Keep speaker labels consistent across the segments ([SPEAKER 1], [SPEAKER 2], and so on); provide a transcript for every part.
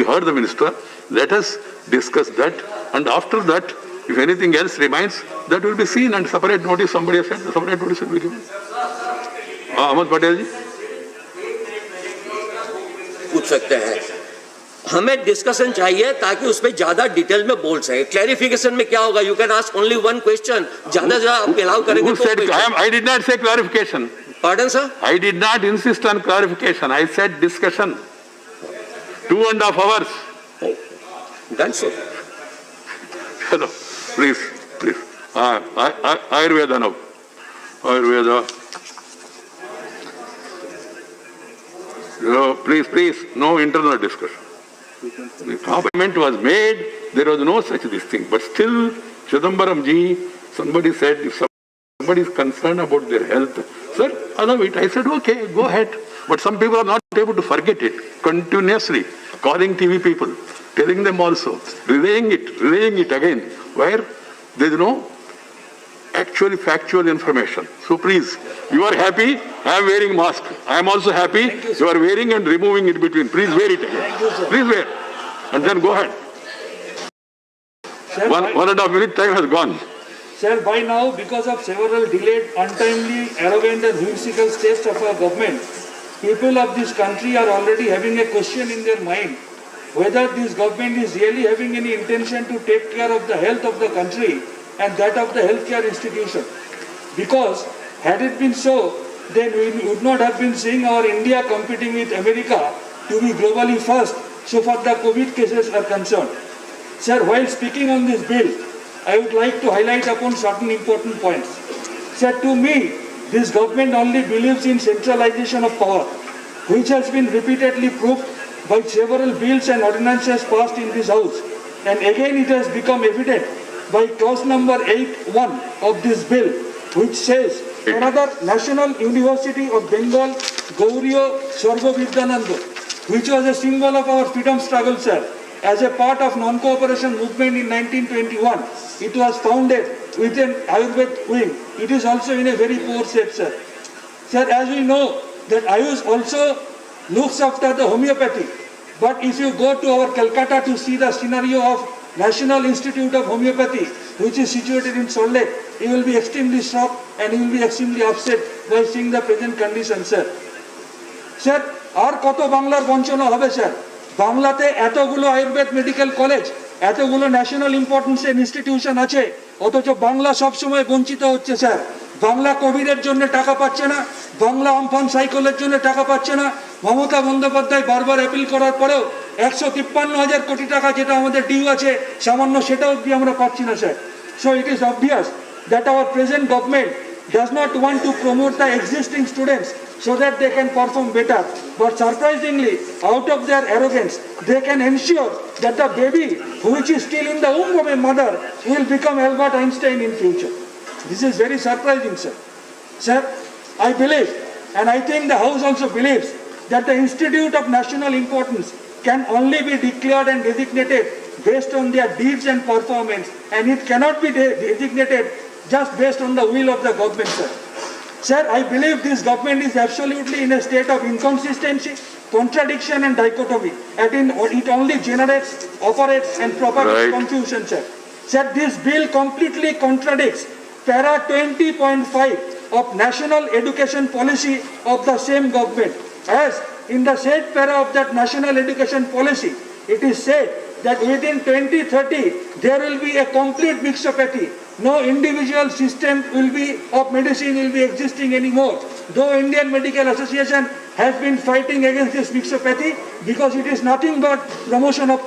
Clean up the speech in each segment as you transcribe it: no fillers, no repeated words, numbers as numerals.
[SPEAKER 1] We heard the minister. Let us discuss that, and after that, if anything else remains, that will be seen, and separate notice, somebody has said, separate notice will be given. Ahmed Patel ji.
[SPEAKER 2] पूछ सकते हैं, हमें discussion चाहिए ताकि उसमें ज्यादा detail में बोल सके. क्लैरिफिकेशन में क्या होगा? You can ask only one question. ज्यादा आप अलाउ करेंगे तो
[SPEAKER 1] I did not say clarification.
[SPEAKER 2] Pardon, sir?
[SPEAKER 1] I did not insist on clarification. I said discussion. 2.5 hours.
[SPEAKER 2] Done, sir.
[SPEAKER 1] Hello, please. Ayurveda now. Ayurveda. No, please, no internal discussion. The comment was made, there was no such this thing. But still, Chidambaram ji, somebody said, if somebody is concerned about their health, sir, allow it. I said, okay, go ahead. But some people are not able to forget it. Continuously calling TV people, telling them also, relaying it again, where there is no actually factual information. So please, you are happy, I am wearing mask. I am also happy, you are wearing and removing it between. Please wear it again. Please wear. And then go ahead. Sir, 1.5 minute time has gone.
[SPEAKER 3] Sir, by now, because of several delayed, untimely, arrogant and whimsical steps of our government, people of this country are already having a question in their mind whether this government is really having any intention to take care of the health of the country and that of the healthcare institution. Because had it been so, then we would not have been seeing our India competing with America to be globally first so far the COVID cases are concerned. Sir, while speaking on this bill, I would like to highlight upon certain important points. Sir, to me, this government only believes in centralization of power, which has been repeatedly proved by several bills and ordinances passed in this House. And again it has become evident by clause number 8.1 of this bill, which says, another National University of Bengal, Gauriya Sarva Vidyananda, which was a symbol of our freedom struggle, sir. As a part of non-cooperation movement in 1921, it was founded with an Ayurveda wing. It is also in a very poor shape, sir. Sir, as we know that Ayush also looks after the homeopathy. But if you go to our Calcutta to see the scenario of National Institute of Homeopathy, which is situated in Salt Lake, you will be extremely shocked and you will be extremely upset by seeing the present condition, sir. Sir, আর কত বাংলার বঞ্চনা হবে sir? বাংলাতে এতগুলো Ayurveda medical college, এতগুলো national ইম্পর্টেন্সের institution আছে, অথচ বাংলা সবসময় বঞ্চিত হচ্ছে স্যার। বাংলা কোভিডের জন্য টাকা পাচ্ছে না, বাংলা আমফান সাইকেলের জন্য টাকা পাচ্ছে না। মমতা বন্দ্যোপাধ্যায় বারবার অ্যাপিল করার পরেও 153,000 কোটি টাকা যেটা আমাদের ডিউ আছে সামান্য সেটাও অবধি আমরা পাচ্ছি না sir. So it is obvious that our present government does not want to promote the existing students so that they can perform better. But surprisingly, out of their arrogance, they can ensure that the baby which is still in the womb of a mother will become Albert Einstein in future. This is very surprising, sir. Sir, I believe, and I think the House also believes, that the Institute of National Importance can only be declared and designated based on their deeds and performance, and it cannot be designated just based on the will of the government, sir. Sir, I believe this government is absolutely in a state of inconsistency, contradiction and dichotomy, and it only generates, operates and propagates confusion, sir. Sir, this bill completely contradicts para 20.5 of National Education Policy of the same government. As in the said para of that National Education Policy, it is said that within 2030 there will be a complete mixopathy. No individual system of medicine will be existing anymore. Though Indian Medical Association has been fighting against this mixopathy because it is nothing but promotion of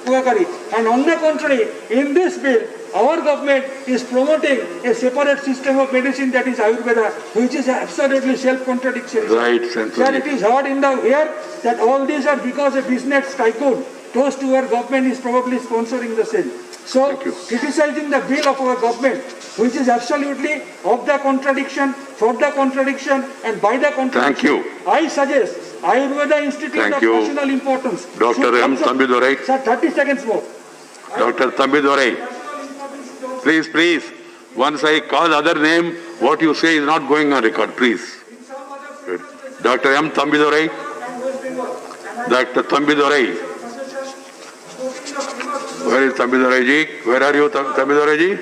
[SPEAKER 3] quackery. And on the contrary, in this bill, our government is promoting a separate system of medicine, that is Ayurveda, which is absolutely self-contradictory.
[SPEAKER 1] Right,
[SPEAKER 3] Sir, it is heard in the air that all these are because a business tycoon close to our government is probably sponsoring the same. So, criticizing the bill of our government, which is absolutely of the contradiction, for the contradiction, and by the contradiction, I suggest Ayurveda Institute of National Importance.
[SPEAKER 1] Dr. M. Thambidurai.
[SPEAKER 3] Sir, 30 seconds more.
[SPEAKER 1] Dr. Thambidurai. Please. Once I call other name, what you say is not going on record, please. Dr. M. Thambidurai. Dr. Thambidurai. Where is Tambidurai ji? Where are you, Tambidurai ji?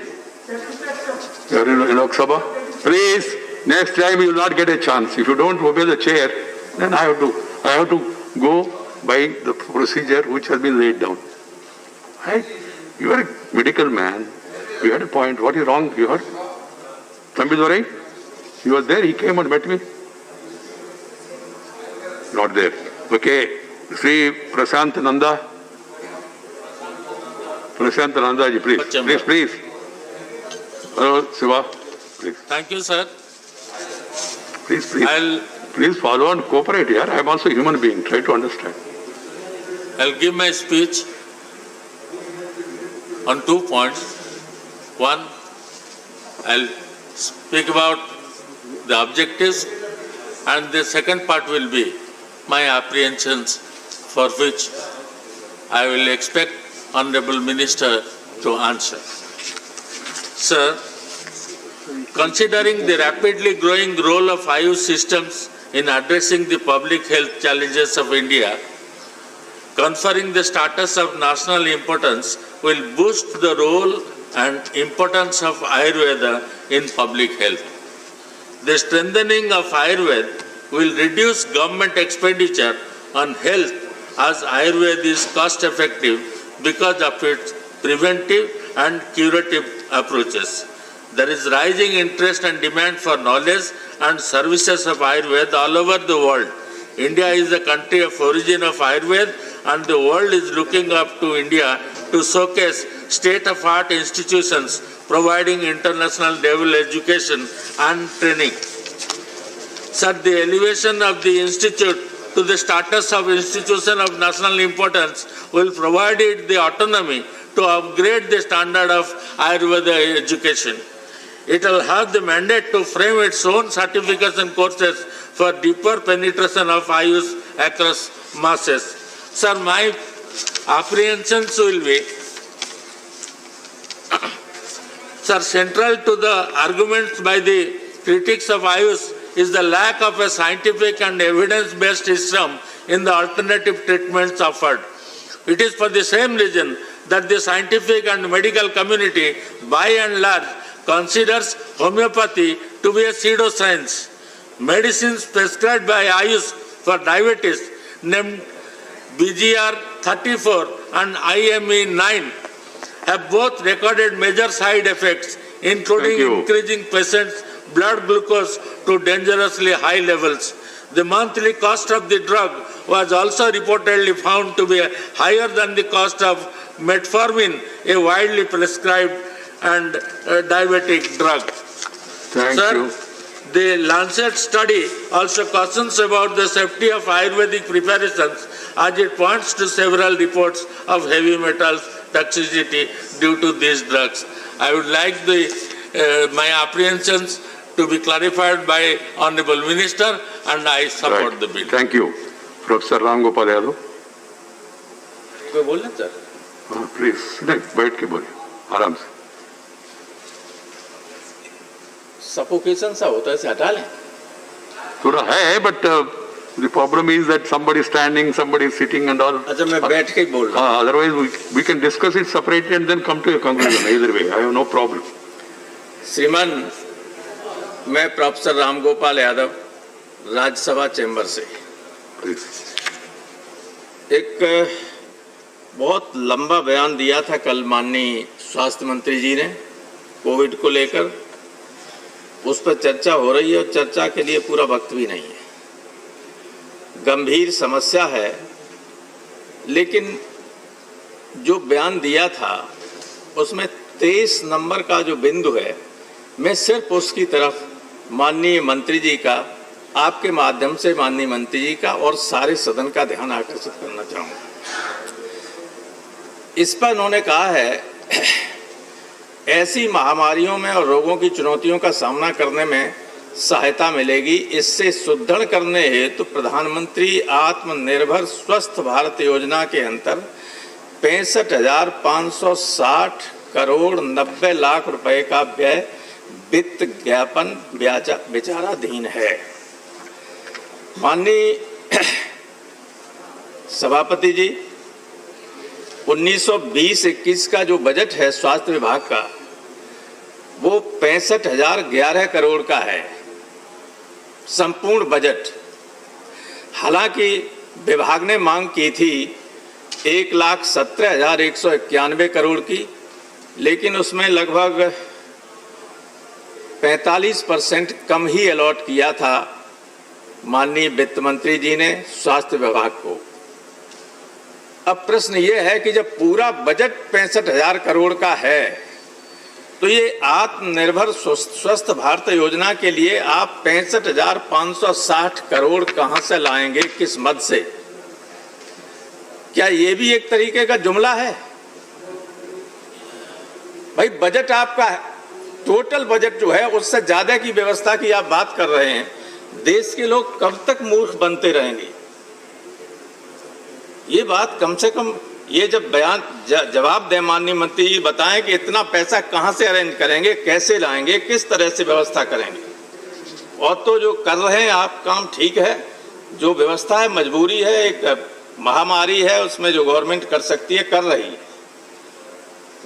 [SPEAKER 1] You are in Lok Sabha. Please, next time you will not get a chance. If you don't obey the chair, then I have to go by the procedure which has been laid down. Right? You are a medical man. You had a point. What is wrong? You heard? Tambidurai? He was there. He came and met me. Not there. Okay. Sri Prashant Nanda. Prashant Nanda ji, please. Please. Hello, Siva. Please.
[SPEAKER 4] Thank you, sir.
[SPEAKER 1] Please follow and cooperate here. I am also a human being. Try to understand.
[SPEAKER 4] I'll give my speech on 2 points. One, I'll speak about the objectives, and the second part will be my apprehensions, for which I will expect Honorable Minister to answer. Sir, considering the rapidly growing role of Ayush systems in addressing the public health challenges of India, conferring the status of national importance will boost the role and importance of Ayurveda in public health. The strengthening of Ayurveda will reduce government expenditure on health, as Ayurveda is cost effective because of its preventive and curative approaches. There is rising interest and demand for knowledge and services of Ayurveda all over the world. India is the country of origin of Ayurveda, and the world is looking up to India to showcase state-of-art institutions providing international level education and training. Sir, the elevation of the institute to the status of institution of national importance will provide it the autonomy to upgrade the standard of Ayurveda education. It will have the mandate to frame its own certification courses for deeper penetration of Ayush across masses. Sir, my apprehensions will be, sir, central to the arguments by the critics of Ayush is the lack of a scientific and evidence-based system in the alternative treatments offered. It is for the same reason that the scientific and medical community, by and large, considers homeopathy to be a pseudoscience. Medicines prescribed by Ayush for diabetes, named BGR34 and IME9, have both recorded major side effects, including increasing patients' blood glucose to dangerously high levels. The monthly cost of the drug was also reportedly found to be higher than the cost of metformin, a widely prescribed and diabetic drug.
[SPEAKER 1] Thank you.
[SPEAKER 4] The Lancet study also cautions about the safety of Ayurvedic preparations, as it points to several reports of heavy metals toxicity due to these drugs. I would like my apprehensions to be clarified by Honorable Minister, and I support the bill.
[SPEAKER 1] Thank you. Professor Ram Gopal Yadav.
[SPEAKER 2] बोलना sir?
[SPEAKER 1] Please, नहीं, बैठ के बोलिए, आराम से.
[SPEAKER 2] Suffocation सा होता है, इसे हटा लें.
[SPEAKER 1] थोड़ा है, but the problem is that somebody is standing, somebody is sitting and all.
[SPEAKER 2] अच्छा, मैं बैठ के ही बोल रहा हूँ.
[SPEAKER 1] Otherwise, we can discuss it separately and then come to a conclusion. Either way, I have no problem.
[SPEAKER 2] श्रीमान, मैं professor Ramgopal Yadav, Rajya Sabha chamber से. एक बहुत लंबा बयान दिया था कल माननीय स्वास्थ्य मंत्री जी ने कोविड को लेकर. उस पर चर्चा हो रही है और चर्चा के लिए पूरा वक्त भी नहीं है. गंभीर समस्या है, लेकिन जो बयान दिया था उसमें 23 नंबर का जो बिंदु है, मैं सिर्फ उसकी तरफ माननीय मंत्री जी का, आपके माध्यम से माननीय मंत्री जी का और सारे सदन का ध्यान आकर्षित करना चाहूँगा. इस पर उन्होंने कहा है, ऐसी महामारियों में और रोगों की चुनौतियों का सामना करने में सहायता मिलेगी. इससे सुदृढ़ करने हेतु प्रधानमंत्री आत्मनिर्भर स्वस्थ भारत योजना के अंतर 65,560 करोड़ 90 लाख रुपए का व्यय वित्त ज्ञापन विचाराधीन है. माननीय सभापति जी, 1920-21 का जो बजट है स्वास्थ्य विभाग का, वो 65,011 करोड़ का है संपूर्ण बजट। हालांकि विभाग ने मांग की थी 1,17,191 करोड़ की, लेकिन उसमें लगभग 45% कम ही अलॉट किया था माननीय वित्त मंत्री जी ने स्वास्थ्य विभाग को। अब प्रश्न ये है कि जब पूरा बजट 65,000 करोड़ का है, तो ये आत्मनिर्भर स्वस्थ भारत योजना के लिए आप 65,560 करोड़ कहां से लाएंगे, किस मद से? क्या ये भी एक तरीके का जुमला है? भाई बजट आपका टोटल बजट जो है उससे ज्यादा की व्यवस्था की आप बात कर रहे हैं। देश के लोग कब तक मूर्ख बनते रहेंगे? ये बात कम से कम ये जब बयान जवाब दे माननीय मंत्री जी, बताएं कि इतना पैसा कहां से अरेंज करेंगे, कैसे लाएंगे, किस तरह से व्यवस्था करेंगे। और तो जो कर रहे हैं आप काम ठीक है, जो व्यवस्था है मजबूरी है, एक महामारी है, उसमें जो गवर्नमेंट कर सकती है कर रही है।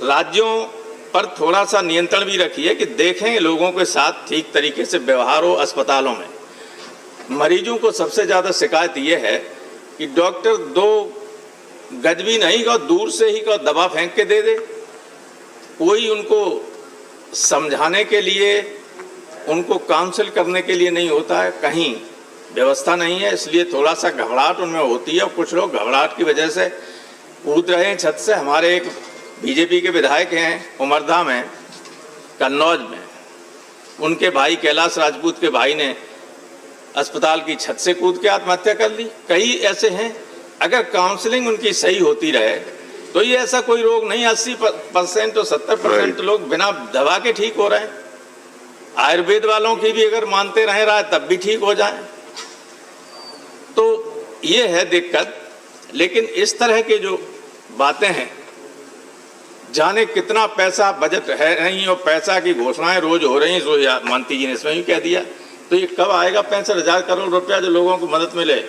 [SPEAKER 2] राज्यों पर थोड़ा सा नियंत्रण भी रखिए कि देखें लोगों के साथ ठीक तरीके से व्यवहार हो। अस्पतालों में मरीजों को सबसे ज़्यादा शिकायत ये है कि डॉक्टर 2 गज भी नहीं का दूर से ही का दवा फेंक के दे दे, कोई उनको समझाने के लिए, उनको काउंसिल करने के लिए नहीं होता है, कहीं व्यवस्था नहीं है। इसलिए थोड़ा सा घबराहट उनमें होती है। कुछ लोग घबराहट की वजह से कूद रहे हैं छत से। हमारे एक बीजेपी के विधायक हैं उमरधा में, कन्नौज में, उनके भाई कैलाश राजपूत के भाई ने अस्पताल की छत से कूद के आत्महत्या कर ली। कई ऐसे हैं। अगर काउंसलिंग उनकी सही होती रहे तो ये ऐसा कोई रोग नहीं, 80% तो 70% लोग बिना दवा के ठीक हो रहे हैं। आयुर्वेद वालों की भी अगर मानते रहे रहा तब भी ठीक हो जाए। तो ये है दिक्कत। लेकिन इस तरह के जो बातें हैं, जाने कितना पैसा बजट है नहीं और पैसा की घोषणाएं रोज हो रही हैं। मंत्री जी ने इसमें भी कह दिया, तो ये कब आएगा 65,000 करोड़ रुपया जो लोगों को मदद मिले?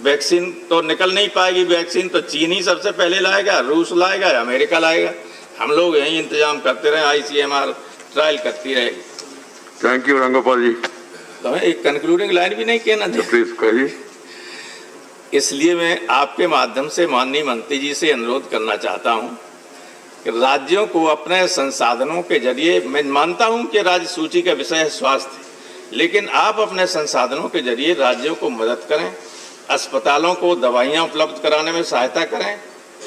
[SPEAKER 2] वैक्सीन तो निकल नहीं पाएगी। वैक्सीन तो चीन ही सबसे पहले लाएगा, रूस लाएगा, अमेरिका लाएगा। हम लोग यही इंतजाम करते रहे, ICMR ट्रायल करती रहेगी।
[SPEAKER 1] थैंक यू रामगोपाल जी।
[SPEAKER 2] तो एक कंक्लूडिंग लाइन भी नहीं कहना था।
[SPEAKER 1] प्लीज कहिए।
[SPEAKER 2] इसलिए मैं आपके माध्यम से माननीय मंत्री जी से अनुरोध करना चाहता हूं कि राज्यों को अपने संसाधनों के जरिए, मैं मानता हूं कि राज्य सूची का विषय है स्वास्थ्य, लेकिन आप अपने संसाधनों के जरिए राज्यों को मदद करें, अस्पतालों को दवाइयां उपलब्ध कराने में सहायता करें,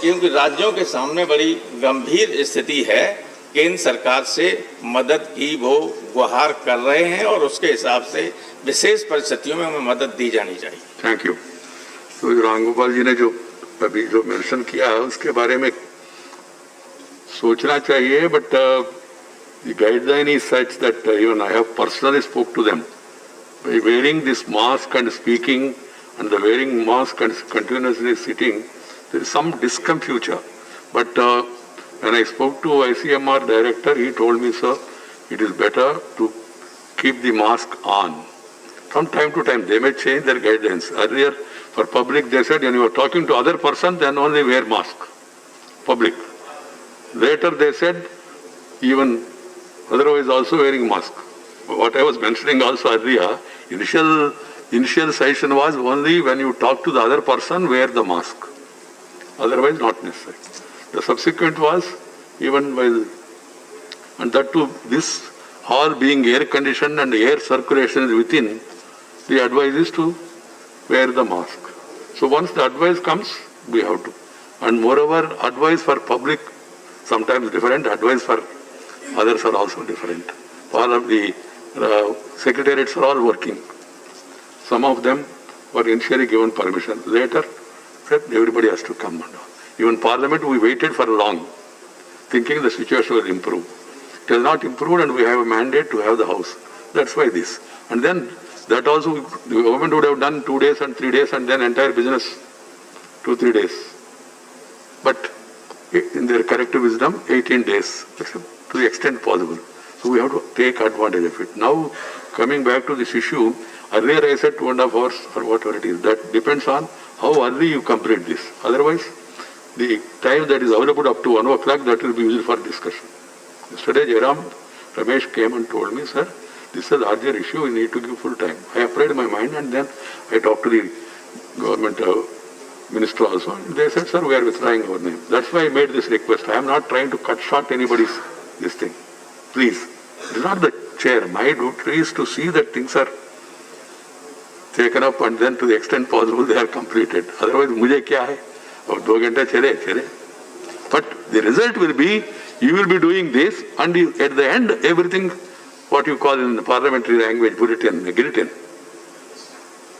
[SPEAKER 2] क्योंकि राज्यों के सामने बड़ी गंभीर स्थिति है। केंद्र सरकार से मदद की वो गुहार कर रहे हैं और उसके हिसाब से विशेष परिस्थितियों में हमें मदद दी जानी चाहिए।
[SPEAKER 1] Thank you. तो रामगोपाल जी ने जो अभी जो मेंशन किया है उसके बारे में सोचना चाहिए, but the guideline is such that even I have personally spoke to them. By wearing this mask and speaking and the wearing mask and continuously sitting, there is some discomfiture. But when I spoke to ICMR director, he told me, sir, it is better to keep the mask on. From time to time, they may change their guidelines. Earlier, for public, they said when you are talking to other person, then only wear mask. Public. Later, they said even otherwise also wearing mask. What I was mentioning also earlier, initial session was only when you talk to the other person, wear the mask. Otherwise, not necessary. The subsequent was even while, and that too, this hall being air conditioned and air circulation is within, the advice is to wear the mask. So once the advice comes, we have to. And moreover, advice for public, sometimes different, advice for others are also different. All of the secretariats are all working. Some of them were initially given permission. Later, said everybody has to come. Even Parliament, we waited for long, thinking the situation will improve. It has not improved, and we have a mandate to have the House. That's why this. And then that also, the government would have done 2 days and 3 days, and then entire business 2-3 days. But in their corrective wisdom, 18 days, to the extent possible. So we have to take advantage of it. Now, coming back to this issue, earlier I said 2.5 hours or whatever it is. That depends on how early you complete this. Otherwise, the time that is available up to 1 o'clock, that will be used for discussion. Yesterday, Jairam Ramesh came and told me, sir, this is a larger issue, we need to give full time. I applied my mind and then I talked to the government minister also. And they said, sir, we are withdrawing our name. That's why I made this request. I am not trying to cut short anybody's this thing. Please, it is not the chair. My duty is to see that things are taken up and then to the extent possible they are completed. Otherwise, मुझे क्या है? अब 2 घंटे चले. But the result will be, you will be doing this and you, at the end, everything, what you call in the parliamentary language, bulletin, guillotine.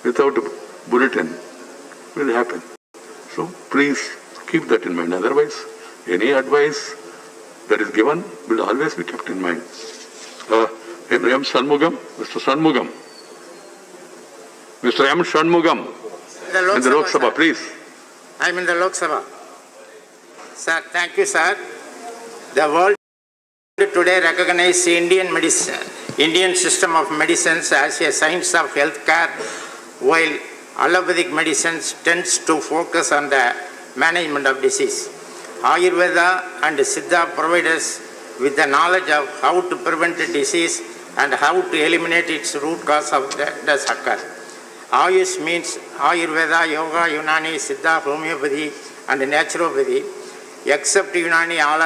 [SPEAKER 1] Without a bulletin, will happen. So please keep that in mind. Otherwise, any advice that is given will always be kept in mind. M. Shanmugam, Mr. Shanmugam. Mr. M. Shanmugam, in the Lok Sabha, please.
[SPEAKER 5] I am in the Lok Sabha. Sir, thank you, sir. The world today recognizes Indian system of medicines as a science of healthcare, while allopathic medicines tends to focus on the management of disease. Ayurveda and Siddha provide us with the knowledge of how to prevent a disease and how to eliminate its root cause of that does occur. Ayush means Ayurveda, Yoga, Unani, Siddha, Homeopathy and Naturopathy. Except Unani, all are